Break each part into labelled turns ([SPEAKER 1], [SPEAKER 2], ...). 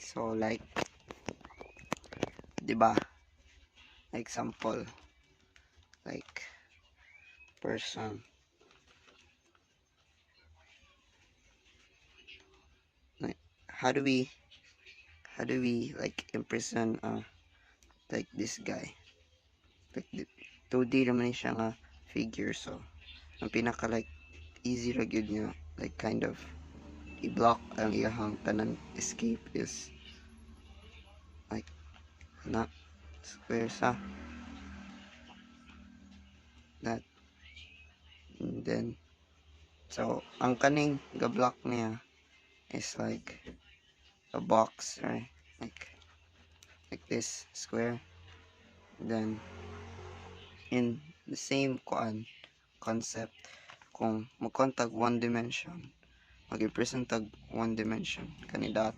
[SPEAKER 1] So like, 'di ba? Example, like person. Like how do we like imprison like this guy? Like 2D naman siya nga figure, so ang pinaka like easy ra gyud nga like kind of i-block ang iyahang tanan escape is like na square sa that, and then so ang kaning ga-block niya is like a box, right? Like this square, then in the same concept, kung magkontag one dimension, mag-present tag one dimension kanina,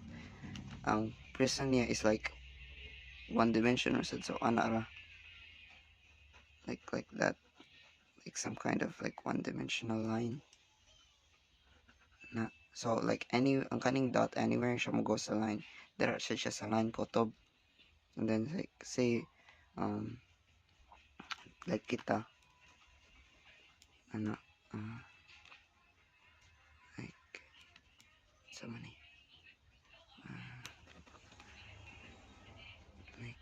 [SPEAKER 1] ang present niya is like one dimension or so ana ra like that, like some kind of like one dimensional line na. So like ang kaning dot anywhere siya mo go sa line, there siya sa line kutob, and then like say like kita ano like sa mani like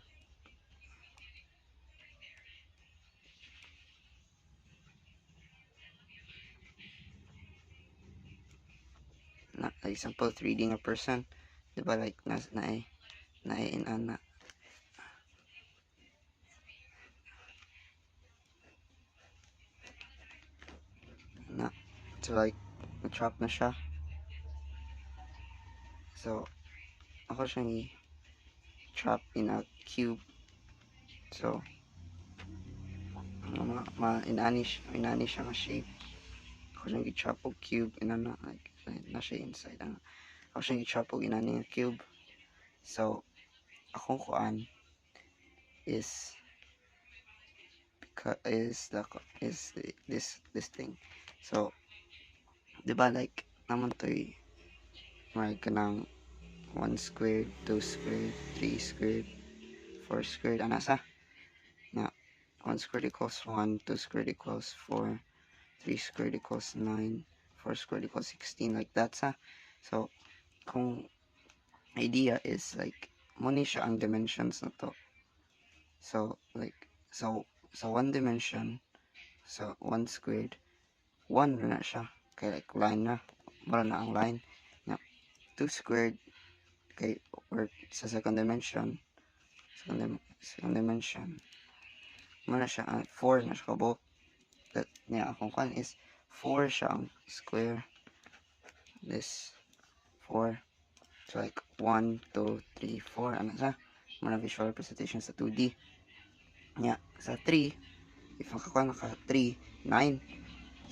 [SPEAKER 1] na like example 3D nga person, diba, like na in ana na, so like na-trap na siya, so ako siyang i-trap in a cube, so inani siya nga shape, ako siyang i-trap og cube inana like na siya inside ana, ako siyang i-trap og inani nga cube. So akong kuan is this thing, so diba like naman to'y may kanang 1 squared, 2 squared, 3 squared, 4 squared, ana sa na 1 squared equals 1, 2 squared equals 4, 3 squared equals 9, 4 squared equals 16, like that sa. So kung idea is like muni siya ang dimensions na to, so like so one dimension, so 1 squared 1 na siya kay like line na mura na ang line na. 2 squared kay or sa second dimension, second dimension muna siya 4 na siya kabok, that niya akong kan is 4 siya ang square, this 4, so like 1 2 3 4 ano sa muna visual representation sa 2D niya. Sa 3, if makakuha na ka 3 9,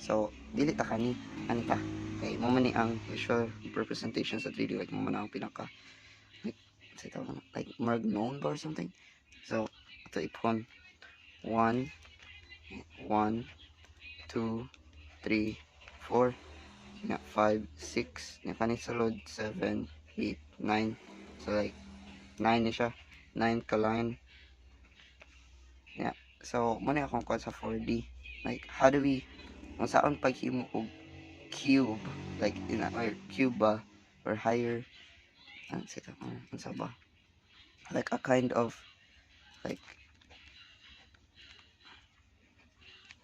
[SPEAKER 1] so dili ta kani ani ta kay mo man ni ang visual representation sa 3D, like mo man ang pinaka like say tawag na like merg known or something. So ito ipon 1 1 2 3 4 nga 5 6 nga kani sulod 7 8 9, so like 9 ni siya, 9 ka line. Yeah. So muna akong kuha sa 4D, like how do we kung saan paghimo og cube like in or cube ba or higher sa ba like a kind of like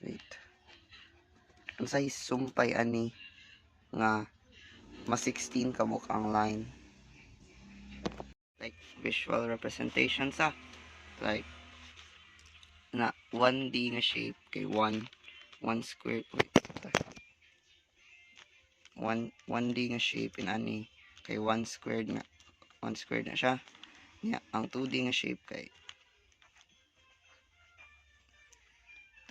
[SPEAKER 1] wait unsay sumpay ani nga mas 16 kabuk ang line, like visual representation sa like na 1D nga shape kay 1 squared, wait 1D nga shape in ani kay 1 squared nga 1 squared na siya. Yeah, ang 2D nga shape kay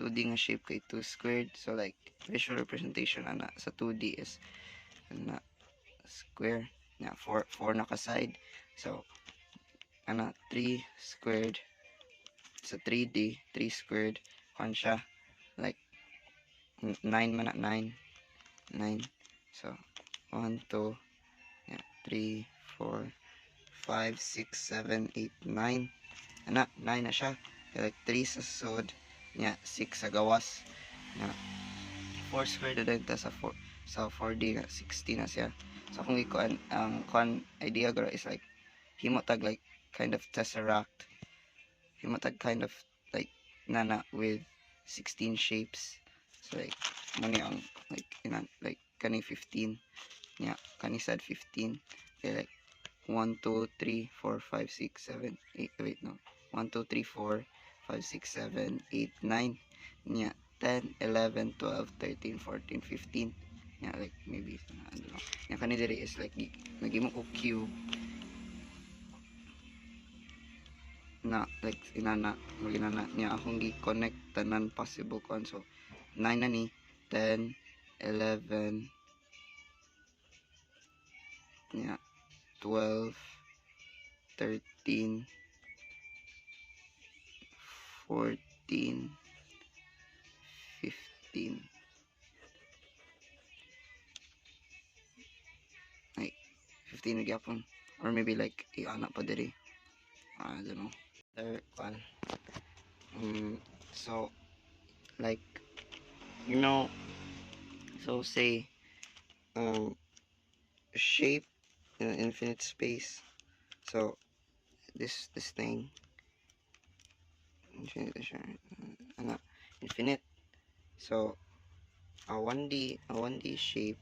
[SPEAKER 1] 2D nga shape kay 2 squared, so like visual representation ana sa 2D is ana square na 4 na ka side, so ana 3 squared sa 3D 3 squared kan siya like 9 man na 9 9, so 1 2 yeah, 3 4 5, 6, 7, 8, 9. Ana, 9 na siya. Kaya like 3 sa sud, nya 6 sa gawas. Nya 4 square na din ta sa 4 sa 4D nga 60 na siya. So kung ikuan ang kuan idea gro is like himo tag like kind of tesseract. Himo tag kind of like nana with 16 shapes. So like money ang like inan like kani 15. Nya kani sad 15. Kaya like 1, 2, 3, 4, 5, 6, 7, 8, wait, no. 1, 2, 3, 4, 5, 6, 7, 8, 9. Yeah, 10, 11, 12, 13, 14, 15. Yeah, like maybe, I don't know. Yung kanina diri is like, naging mo ko cube na, like, inana, maginana niya akong gi-connect tanan possible kon. So, 9 na ni, 10, 11, yeah, 12, 13, 14, 15. Like 15 na gyapon, or maybe like i-ana pa diri. I don't know. Third one. So like you know, so say shape in an infinite space. So this thing infinite ano, infinite. So a 1D shape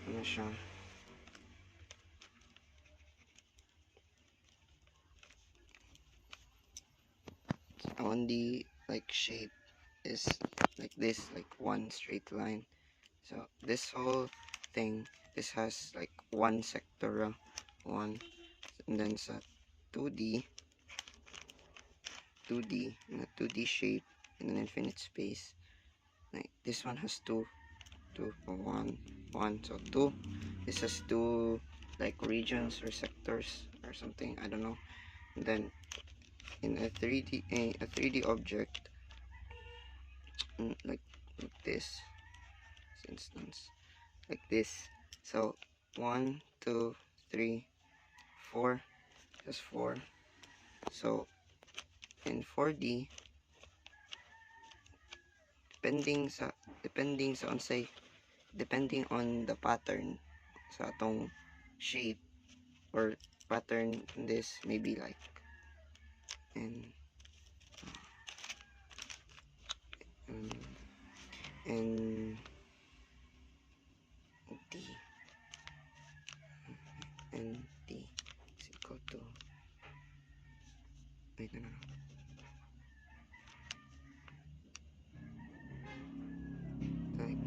[SPEAKER 1] ano siya, a 1D like shape is like this, like one straight line. So this whole thing, this has like one sector, one, and then sa 2D, 2D, in a 2D shape in an infinite space. Like this one has two, one, one. So two. This has two like regions or sectors or something. I don't know. And then in a 3D object, like this instance, like this. So 1, 2, 3, 4. That's 4. So in 4D, depending on the pattern sa atong shape or pattern in this, maybe like in um, in D and D is equal to, wait, no, like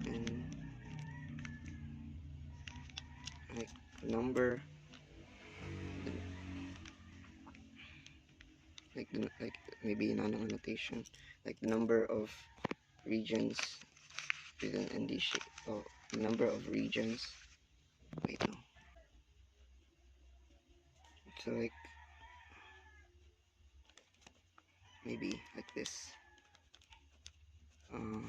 [SPEAKER 1] and like number, like maybe nano annotation, like the number of regions within ND shape, or number of regions, wait, no, so like maybe like this, uh,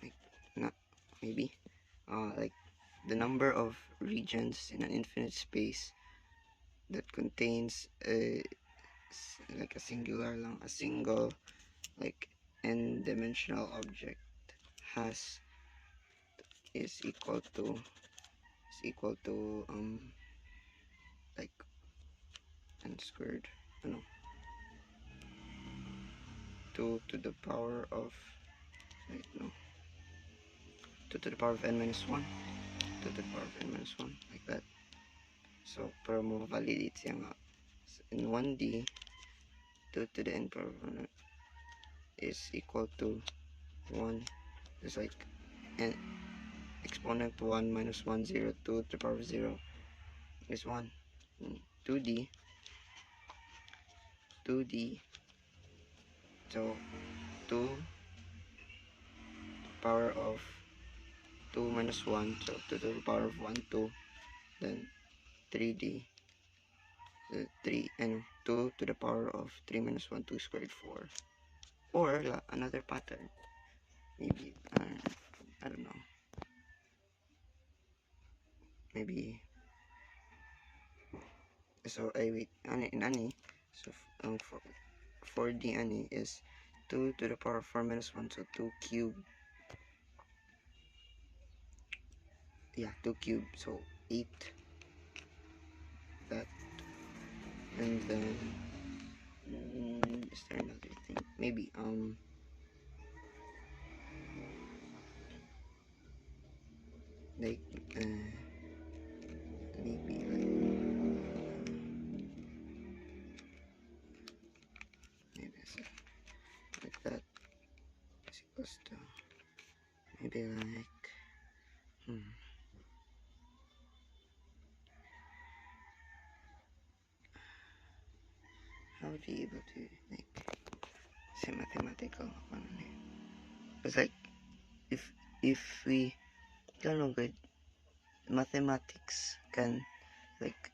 [SPEAKER 1] like not maybe like the number of regions in an infinite space that contains like a singular lang, a single like n-dimensional object has is equal to like n squared, no, 2 to the power of, wait, no, 2 to the power of n minus 1, 2 to the power of n minus 1, like that. So para mo validate siya nga in 1D, 2 to the n power of 1 is equal to 1. It's like n exponent 1 minus 1, 0, 2 to the power of 0 is 1. 2D, 2D, so 2 power of 2 minus 1, so 2 to the power of 1, 2, then 3D, 3, and 2 to the power of 3 minus 1, 2 squared, 4. Or another pattern, maybe I don't know, maybe. So I wait in ani, so for the ani is 2 to the power of 4 minus 1, so 2 cube, yeah, 2 cube, so 8, that. And then is there another thing, maybe like maybe maybe like that is equals to maybe like how would you able to like say mathematical one? It's like if we don't know good mathematics can like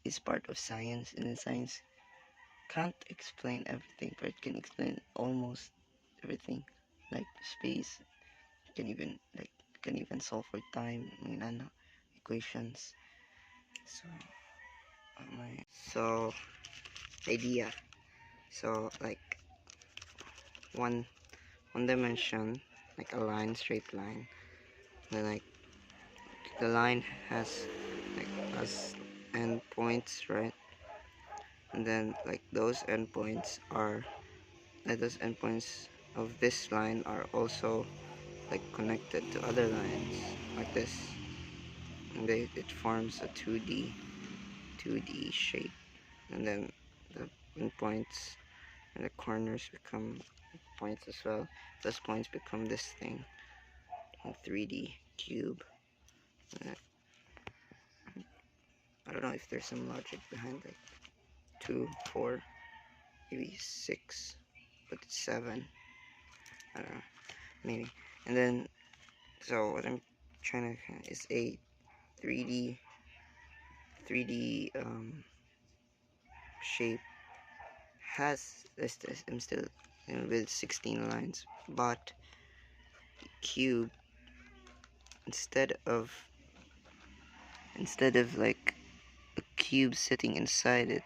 [SPEAKER 1] is part of science, and then science can't explain everything, but it can explain almost everything, like space. Can even like can even solve for time, ano, equations. So so idea. So like one dimension, like a line, straight line. Then like the line has like has endpoints, right? And then like those endpoints are those endpoints of this line are also like connected to other lines like this, and it forms a 2D shape, and then the endpoints and the corners become points as well. Those points become this thing, a 3D cube. uh, I don't know if there's some logic behind like 2, 4, maybe 6, but it's 7, I don't know, maybe. And then so what I'm trying to is a 3D shape has this I'm still with 16 lines, but cube, instead of like a cube sitting inside it,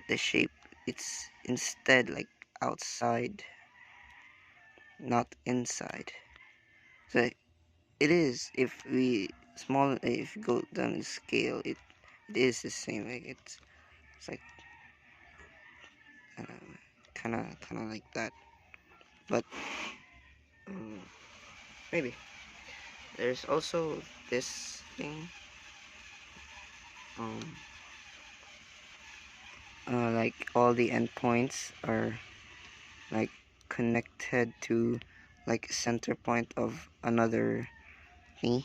[SPEAKER 1] the shape, it's instead like outside, not inside. So it is, if we if you go down the scale, it is the same, like it's like kind of like that, but maybe there's also this thing, um like all the endpoints are like connected to like center point of another thingy,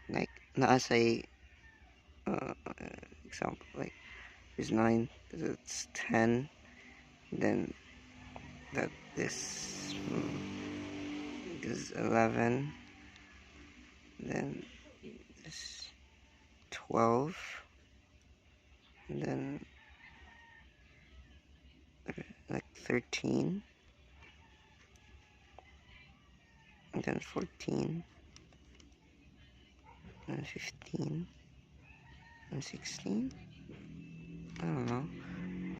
[SPEAKER 1] like as a example, like there's 9, that's 10, then that this is 11, then this 12, and then like 13, and then 14, and 15, and 16. I don't know.